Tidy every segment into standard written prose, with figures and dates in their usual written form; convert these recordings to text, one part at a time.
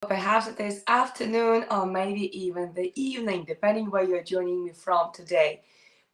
perhaps it is afternoon or maybe even the evening, depending where you're joining me from today.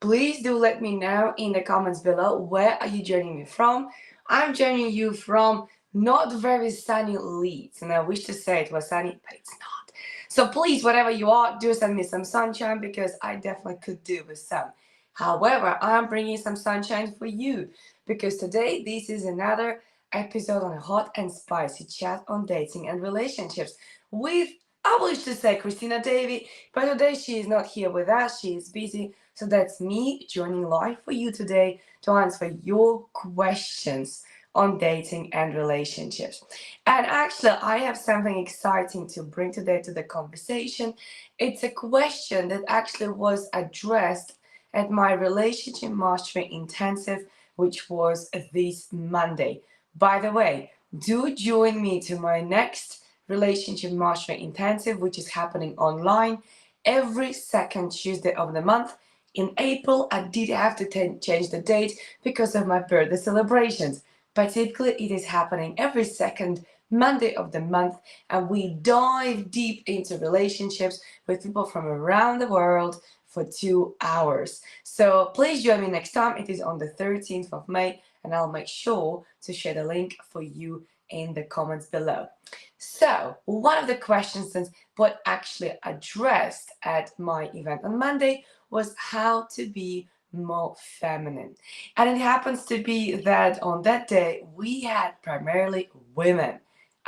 Please do let me know in the comments below where are you joining me from. I'm joining you from not very sunny Leeds, and I wish to say it was sunny, but it's not. So please, whatever you are, do send me some sunshine because I definitely could do with some. However, I'm bringing some sunshine for you because today this is another episode on a hot and spicy chat on dating and relationships with, I wish to say, Christina Davy, but today she is not here with us. She is busy. So that's me joining live for you today to answer your questions on dating and relationships. And actually, I have something exciting to bring today to the conversation. It's a question that actually was addressed at my relationship mastery intensive, which was this Monday. By the way, do join me to my next relationship mastery intensive, which is happening online every second Tuesday of the month. In April, I did have to change the date because of my birthday celebrations, but typically it is happening every second Monday of the month, and we dive deep into relationships with people from around the world for 2 hours. So please join me next time. It is on the 13th of May, and I'll make sure to share the link for you in the comments below. So, one of the questions that was actually addressed at my event on Monday was how to be more feminine. And it happens to be that on that day we had primarily women.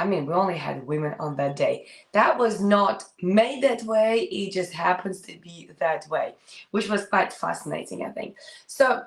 I mean, we only had women on that day. That was not made that way, it just happens to be that way, which was quite fascinating, I think. So,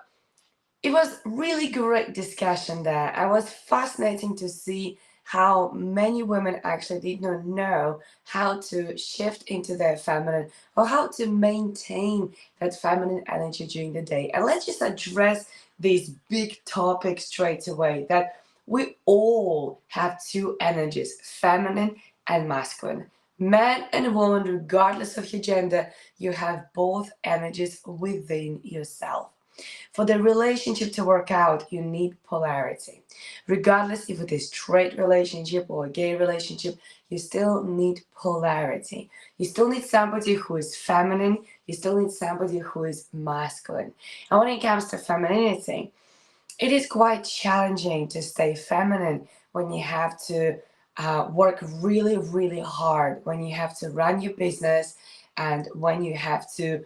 it was really great discussion there. It was fascinating to see how many women actually did not know how to shift into their feminine or how to maintain that feminine energy during the day. And let's just address this big topic straight away that we all have two energies, feminine and masculine. Man and woman, regardless of your gender, you have both energies within yourself. For the relationship to work out, you need polarity. Regardless if it is straight relationship or a gay relationship, you still need polarity. You still need somebody who is feminine, you still need somebody who is masculine. And when it comes to femininity, it is quite challenging to stay feminine when you have to work really, really hard, when you have to run your business, and when you have to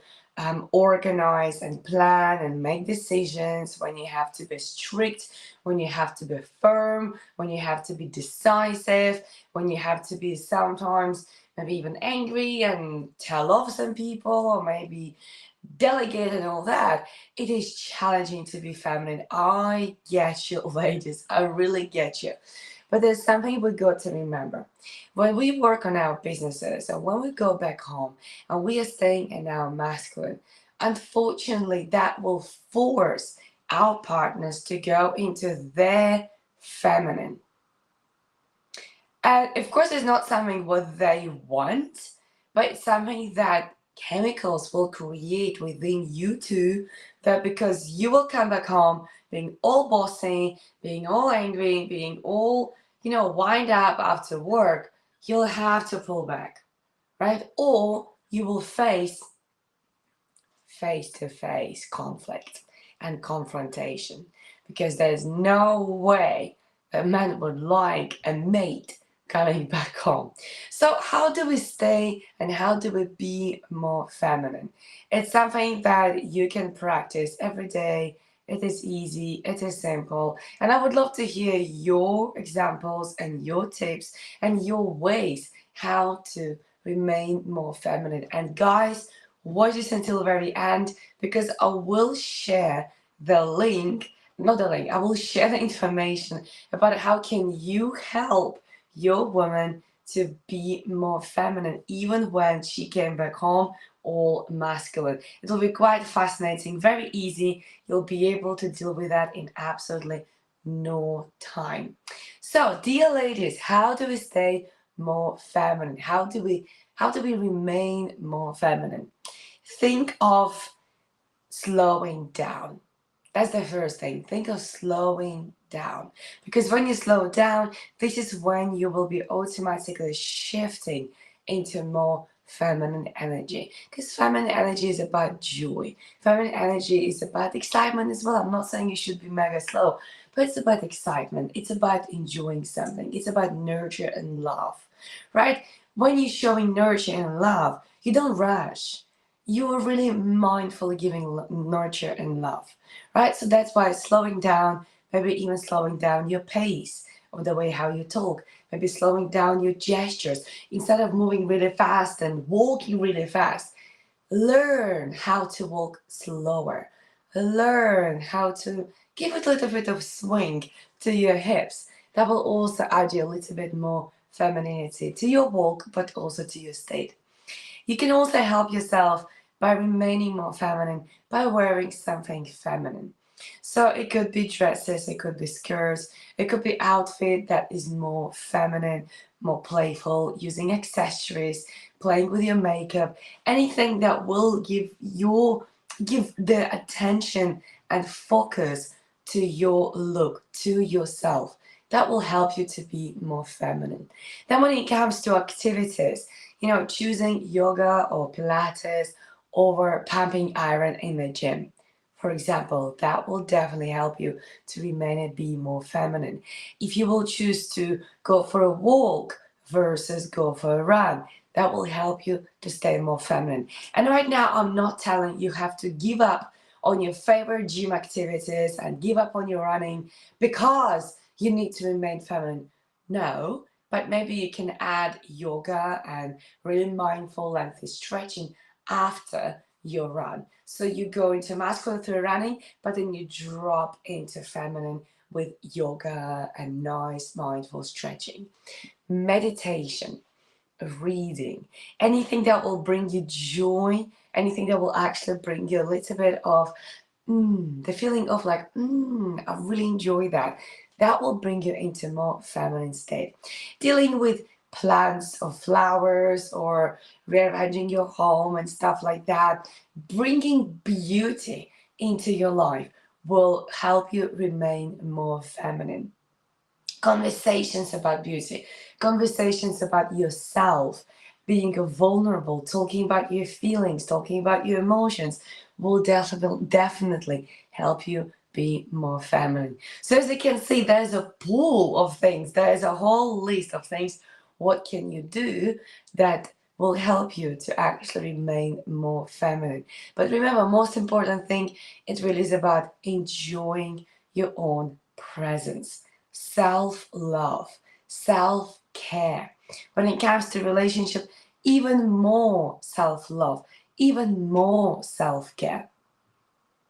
organize and plan and make decisions, when you have to be strict, when you have to be firm, when you have to be decisive, when you have to be sometimes maybe even angry and tell off some people, or maybe delegate and all that. It is challenging to be feminine. I get you, ladies. I really get you. But there's something we got to remember. When we work on our businesses and when we go back home and we are staying in our masculine, unfortunately, that will force our partners to go into their feminine. And of course, it's not something what they want, but it's something that chemicals will create within you too. That because you will come back home being all bossy, being all angry, being all, wind up after work, you'll have to pull back, right? Or you will face to face conflict and confrontation because there's no way a man would like a mate coming back home. So, how do we stay and how do we be more feminine? It's something that you can practice every day. It is easy, it is simple, and I would love to hear your examples and your tips and your ways how to remain more feminine. And guys, watch this until the very end because I will share the link, not the link, I will share the information about how can you help your woman to be more feminine even when she came back home all masculine. It will be quite fascinating, very easy. You'll be able to deal with that in absolutely no time. So, dear ladies, how do we stay more feminine? How do we remain more feminine? Think of slowing down. That's the first thing. Think of slowing down. Because when you slow down, this is when you will be automatically shifting into more feminine energy. Because feminine energy is about joy. Feminine energy is about excitement as well. I'm not saying you should be mega slow, but it's about excitement. It's about enjoying something. It's about nurture and love, right? When you're showing nurture and love, you don't rush. You are really mindfully giving nurture and love, right? So that's why slowing down, maybe even slowing down your pace of the way how you talk, maybe slowing down your gestures. Instead of moving really fast and walking really fast, learn how to walk slower. Learn how to give it a little bit of swing to your hips. That will also add you a little bit more femininity to your walk, but also to your state. You can also help yourself by remaining more feminine by wearing something feminine. So it could be dresses, it could be skirts, it could be outfit that is more feminine, more playful, using accessories, playing with your makeup, anything that will give the attention and focus to your look, to yourself. That will help you to be more feminine. Then when it comes to activities, choosing yoga or Pilates over pumping iron in the gym. For example, that will definitely help you to remain and be more feminine. If you will choose to go for a walk versus go for a run, that will help you to stay more feminine. And right now, I'm not telling you have to give up on your favorite gym activities and give up on your running because you need to remain feminine. No, but maybe you can add yoga and really mindful lengthy stretching after your run. So you go into masculine through running, but then you drop into feminine with yoga and nice mindful stretching. Meditation, reading, anything that will bring you joy, anything that will actually bring you a little bit of the feeling of like, I really enjoy that. That will bring you into more feminine state. Dealing with plants or flowers or rearranging your home and stuff like that, bringing beauty into your life will help you remain more feminine. Conversations about beauty, conversations about yourself, being vulnerable, talking about your feelings, talking about your emotions will definitely help you be more feminine. So as you can see, there's a pool of things, there's a whole list of things. What can you do that will help you to actually remain more feminine? But remember, most important thing, it really is about enjoying your own presence, self-love, self-care. When it comes to relationship, even more self-love, even more self-care.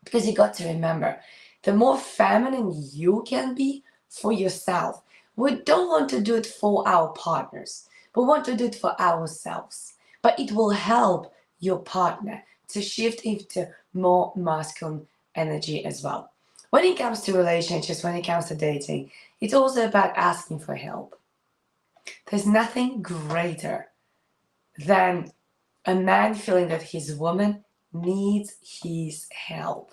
Because you got to remember, the more feminine you can be for yourself, we don't want to do it for our partners. We want to do it for ourselves. But it will help your partner to shift into more masculine energy as well. When it comes to relationships, when it comes to dating, it's also about asking for help. There's nothing greater than a man feeling that his woman needs his help.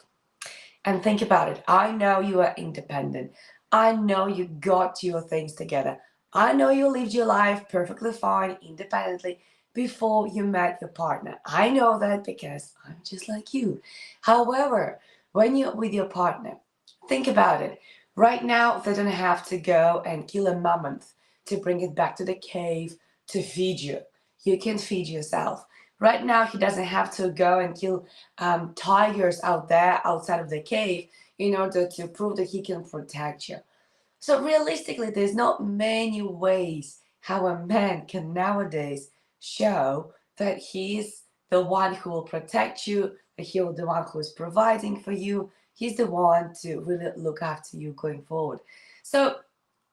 And think about it. I know you are independent. I know you got your things together. I know you lived your life perfectly fine, independently, before you met your partner. I know that because I'm just like you. However, when you're with your partner, think about it. Right now, they don't have to go and kill a mammoth to bring it back to the cave to feed you. You can feed yourself. Right now, he doesn't have to go and kill tigers out there outside of the cave in order to prove that he can protect you. So realistically, there's not many ways how a man can nowadays show that he's the one who will protect you, that he's the one who is providing for you. He's the one to really look after you going forward. So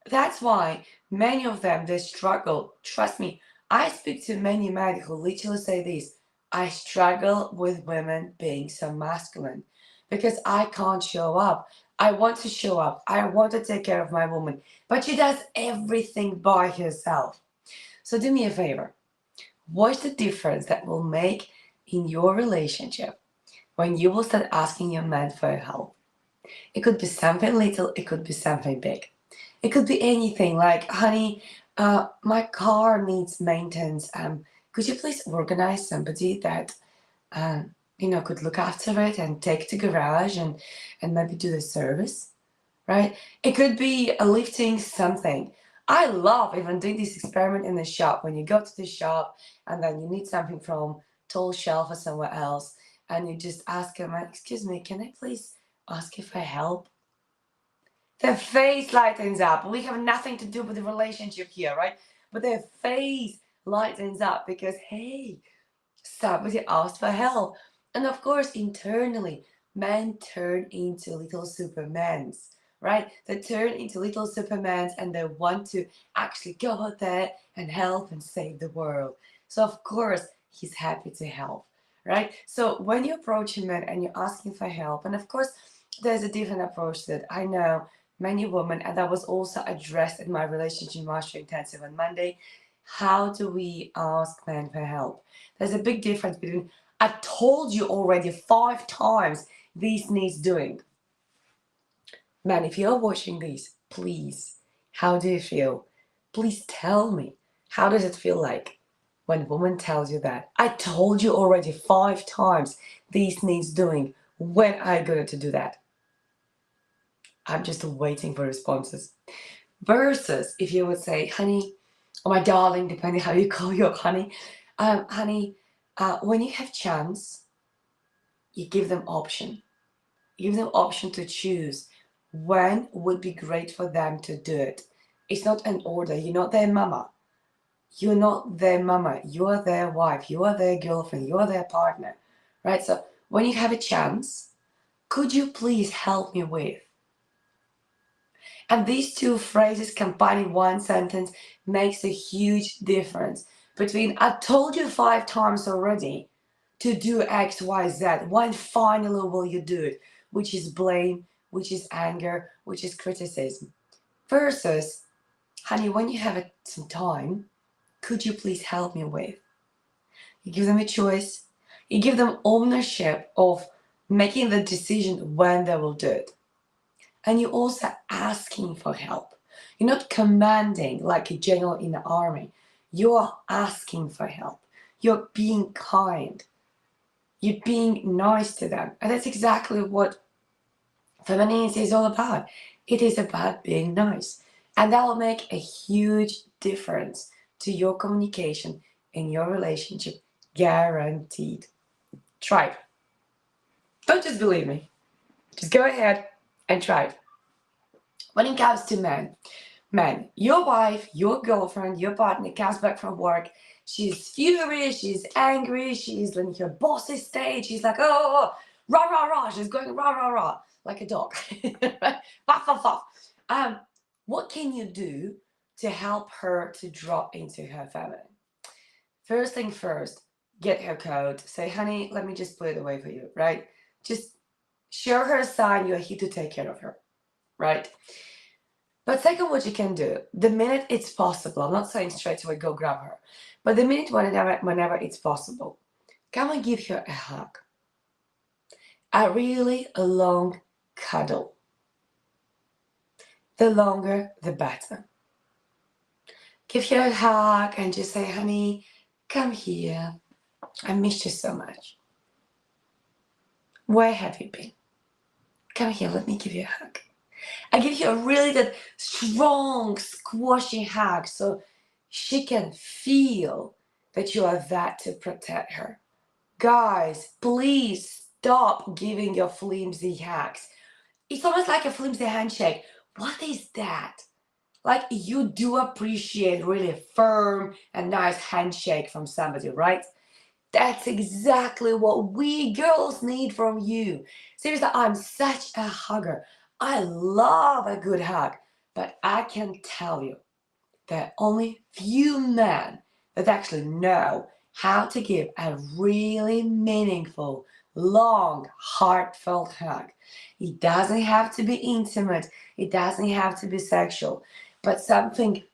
that's why many of them, they struggle. Trust me, I speak to many men who literally say this: I struggle with women being so masculine because I can't show up. I want to show up. I want to take care of my woman, but she does everything by herself. So do me a favor. What's the difference that will make in your relationship when you will start asking your man for help? It could be something little, it could be something big. It could be anything like, honey, my car needs maintenance. Could you please organize somebody that, could look after it and take to garage and maybe do the service, right? It could be lifting something. I love even doing this experiment in the shop when you go to the shop and then you need something from tall shelf or somewhere else, and you just ask them, excuse me, can I please ask you for help? Their face lightens up. We have nothing to do with the relationship here, right? But their face lightens up because, hey, somebody asked for help. And of course, internally, men turn into little supermans, right? They turn into little supermans and they want to actually go out there and help and save the world. So, of course, he's happy to help, right? So, when you approach a man and you're asking for help, and of course, there's a different approach that I know many women, and that was also addressed in my relationship master intensive on Monday. How do we ask men for help? There's a big difference between I told you already 5 times this needs doing. Man, if you're watching this, please, how do you feel? Please tell me. How does it feel like when a woman tells you that? I told you already 5 times this needs doing. When are you going to do that? I'm just waiting for responses. Versus if you would say, honey, or my darling, depending how you call your honey, honey, when you have chance, you give them option. You give them option to choose when would be great for them to do it. It's not an order. You're not their mama. You're not their mama. You are their wife. You are their girlfriend. You are their partner, right? So when you have a chance, could you please help me with? And these two phrases combined in one sentence makes a huge difference between I told you 5 times already to do X, Y, Z. When finally will you do it? Which is blame, which is anger, which is criticism. Versus, honey, when you have some time, could you please help me with? You give them a choice. You give them ownership of making the decision when they will do it. And you're also asking for help. You're not commanding like a general in the army. You're asking for help. You're being kind. You're being nice to them. And that's exactly what femininity is all about. It is about being nice. And that will make a huge difference to your communication in your relationship. Guaranteed. Try it. Don't just believe me. Just go ahead and try it. When it comes to men, your wife, your girlfriend, your partner comes back from work. She's furious, she's angry, she's in her boss's stage. She's like, oh, rah, rah, rah. She's going rah, rah, rah, like a dog. Fuff, fuff, fuff. What can you do to help her to drop into her feminine? First thing first, get her code. Say, honey, let me just put it away for you, right? Just show her a sign you're here to take care of her, right? But second, what you can do, the minute it's possible, I'm not saying straight away go grab her, but the minute whenever it's possible, come and give her a hug. A really long cuddle. The longer, the better. Give her a hug and just say, honey, come here. I missed you so much. Where have you been? Come here, let me give you a hug. I give you a really good, strong, squashy hug so she can feel that you are there to protect her. Guys, please stop giving your flimsy hugs. It's almost like a flimsy handshake. What is that? Like you do appreciate really firm and nice handshake from somebody, right? That's exactly what we girls need from you. Seriously, I'm such a hugger. I love a good hug, but I can tell you there are only few men that actually know how to give a really meaningful, long, heartfelt hug. It doesn't have to be intimate, it doesn't have to be sexual, but something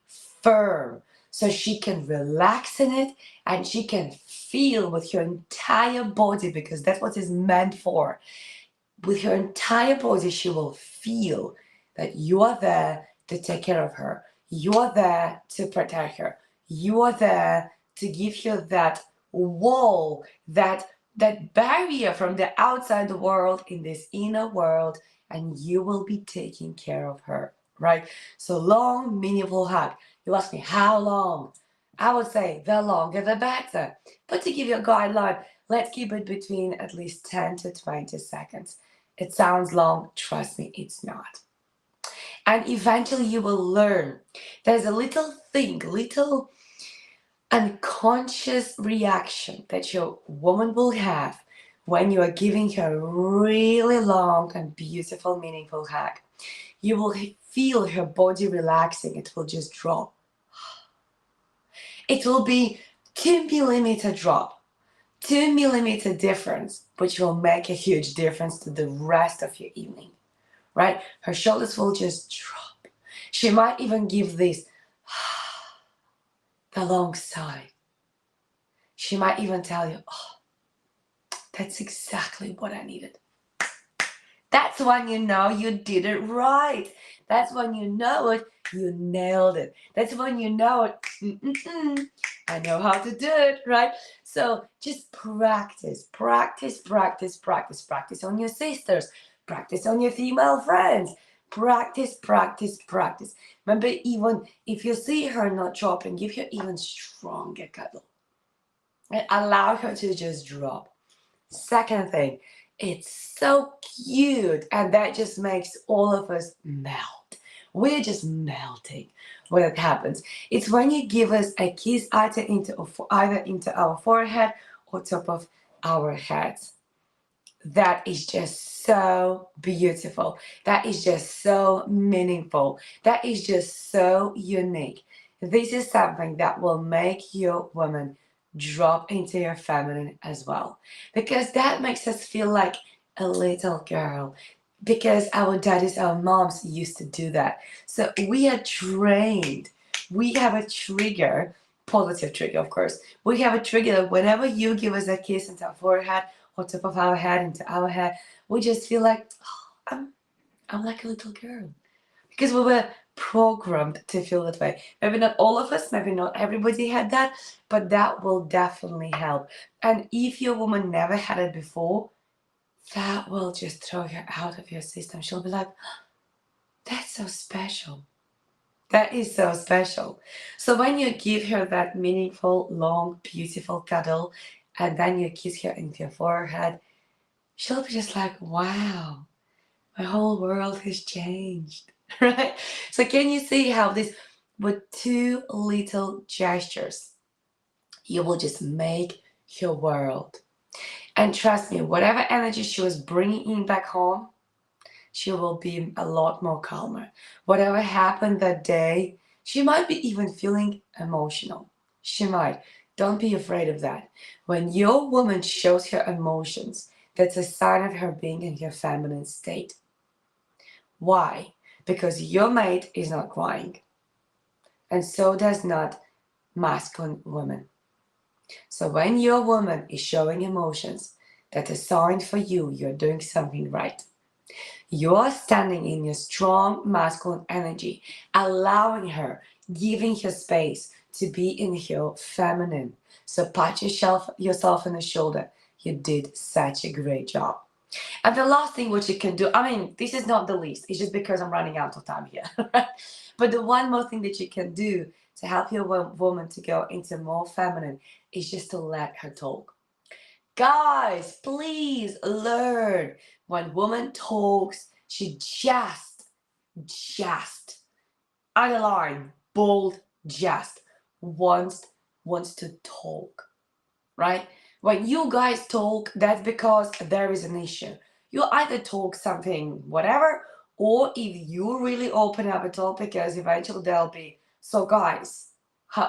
firm so she can relax in it and she can feel with her entire body because that's what it's meant for. With her entire body, she will feel that you are there to take care of her. You are there to protect her. You are there to give her that wall, that barrier from the outside world in this inner world, and you will be taking care of her, right? So long, meaningful hug. You ask me how long? I would say the longer the better. But to give you a guideline, let's keep it between at least 10 to 20 seconds. It sounds long, trust me, it's not. And eventually you will learn. There's a little thing, little unconscious reaction that your woman will have when you are giving her a really long and beautiful, meaningful hug. You will feel her body relaxing, it will just drop. It will be 2 millimeter drop, 2 millimeter difference, which will make a huge difference to the rest of your evening. Right? Her shoulders will just drop. She might even give this the long sigh. She might even tell you, oh, that's exactly what I needed. That's when you know you did it right. That's when you know it, you nailed it. That's when you know it, I know how to do it, right? So just practice, practice, practice, practice, practice on your sisters, practice on your female friends, practice, practice, practice. Remember, even if you see her not dropping, give her even stronger cuddle. And allow her to just drop. Second thing, it's so cute, and that just makes all of us melt. We're just melting when it happens. It's when you give us a kiss either into our forehead or top of our heads. That is just so beautiful. That is just so meaningful. That is just so unique. This is something that will make your woman drop into your feminine as well. Because that makes us feel like a little girl. Because our daddies, our moms used to do that. So we are trained. We have a trigger, positive trigger, of course. We have a trigger that whenever you give us a kiss into our forehead, on top of our head into our head, we just feel like, oh, I'm like a little girl. Because we were programmed to feel that way. Maybe not all of us, maybe not everybody had that, but that will definitely help. And if your woman never had it before, that will just throw her out of your system. She'll be like, that's so special. That is so special. So when you give her that meaningful, long, beautiful cuddle, and then you kiss her into your forehead, she'll be just like, wow, my whole world has changed, right? So can you see how this, with two little gestures, you will just make your world. And trust me, whatever energy she was bringing in back home, she will be a lot more calmer. Whatever happened that day, she might be even feeling emotional. She might. Don't be afraid of that. When your woman shows her emotions, that's a sign of her being in her feminine state. Why? Because your mate is not crying, and so does not masculine women. So when your woman is showing emotions, that's a sign for you you're doing something right. You're standing in your strong masculine energy, allowing her, giving her space to be in her feminine. So pat yourself on the shoulder. You did such a great job. And the last thing which you can do, I mean, this is not the least, it's just because I'm running out of time here, right? But the one more thing that you can do to help your woman to go into more feminine is just to let her talk. Guys, please learn. When woman talks, she just, underline, bold, just wants to talk, right? When you guys talk, that's because there is an issue. You either talk something, whatever, or if you really open up at all, because eventually there'll be, so guys,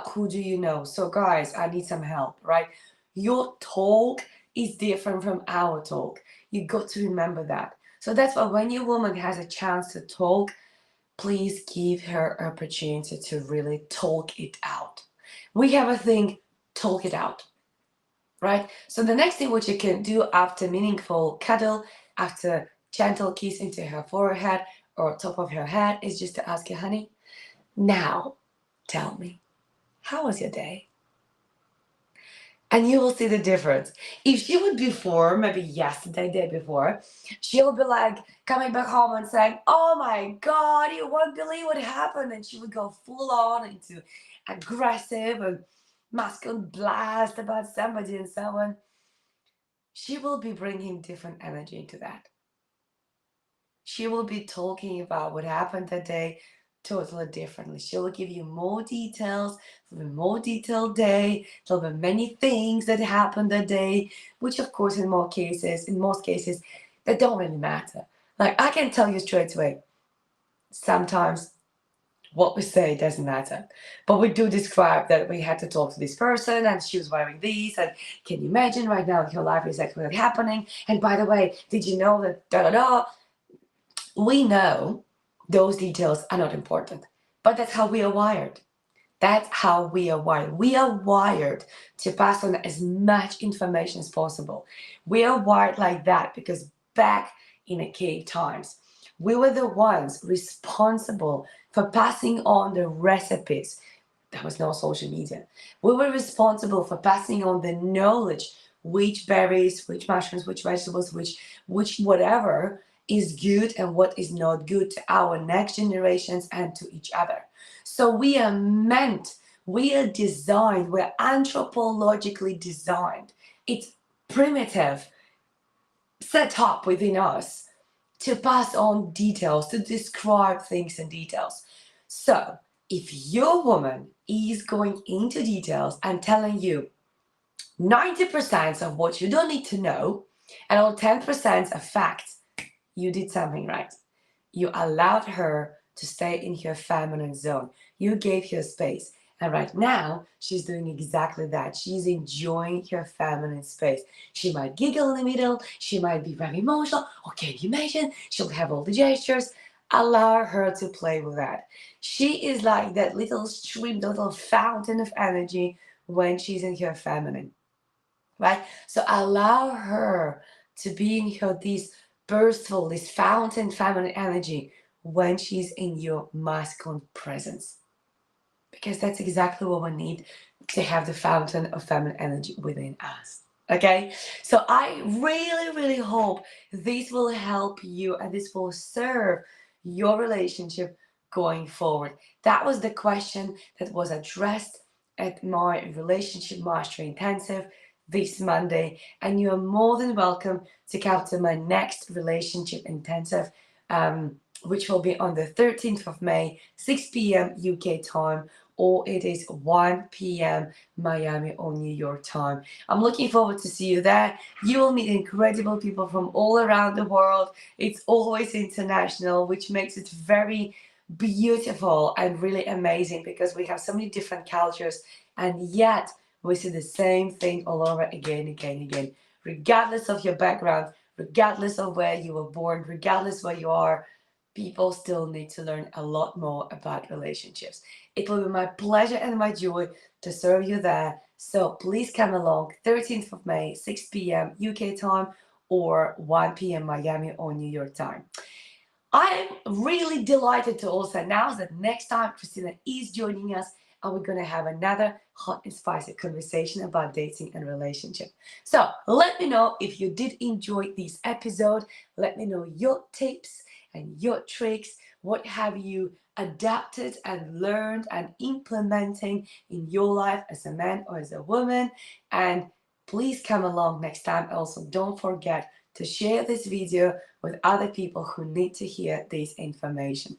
who do you know? So guys, I need some help, right? Your talk is different from our talk. You got to remember that. So that's why when your woman has a chance to talk, please give her opportunity to really talk it out. We have a thing, talk it out, right? So the next thing what you can do after meaningful cuddle, after gentle kiss into her forehead or top of her head is just to ask her, honey, now tell me, how was your day? And you will see the difference. If she would before, maybe yesterday, day before, she'll be like coming back home and saying, "Oh my God, you won't believe what happened." And she would go full on into aggressive and masculine blast about somebody and so on. She will be bringing different energy into that. She will be talking about what happened that day totally differently. She will give you more details, a more detailed day. There'll be many things that happened that day, which of course in most cases, they don't really matter. Like I can tell you straight away, sometimes what we say doesn't matter. But we do describe that we had to talk to this person and she was wearing these, and can you imagine right now in her life is actually happening? And by the way, did you know that da da da? We know those details are not important, but that's how we are wired. That's how we are wired. We are wired to pass on as much information as possible. We are wired like that because back in the cave times, we were the ones responsible for passing on the recipes. There was no social media. We were responsible for passing on the knowledge, which berries, which mushrooms, which vegetables, which whatever is good and what is not good to our next generations and to each other. So we are designed, we're anthropologically designed. It's primitive set up within us to pass on details, to describe things in details. So if your woman is going into details and telling you 90% of what you don't need to know and all 10% of facts, you did something right. You allowed her to stay in her feminine zone. You gave her space. And right now, she's doing exactly that. She's enjoying her feminine space. She might giggle in the middle. She might be very emotional. Or can you imagine? She'll have all the gestures. Allow her to play with that. She is like that little stream, the little fountain of energy when she's in her feminine, right? So allow her to be in her this burstful, this fountain feminine energy when she's in your masculine presence. Because that's exactly what we need to have the fountain of feminine energy within us. Okay, so I really, really hope this will help you and this will serve your relationship going forward. That was the question that was addressed at my Relationship Mastery Intensive this Monday, and you are more than welcome to come to my next Relationship Intensive, which will be on the 13th of May, 6 p.m. UK time, or it is 1 p.m. Miami or New York time. I'm looking forward to see you there. You will meet incredible people from all around the world. It's always international, which makes it very beautiful and really amazing because we have so many different cultures, and yet we see the same thing all over again, again, again. Regardless of your background, regardless of where you were born, regardless where you are, people still need to learn a lot more about relationships. It will be my pleasure and my joy to serve you there. So please come along, 13th of May, 6 p.m. UK time or 1 p.m. Miami or New York time. I am really delighted to also announce that next time Christina is joining us and we're going to have another hot and spicy conversation about dating and relationship. So let me know if you did enjoy this episode. Let me know your tips and your tricks. What have you adapted and learned and implementing in your life as a man or as a woman? And please come along next time. Also, don't forget to share this video with other people who need to hear this information.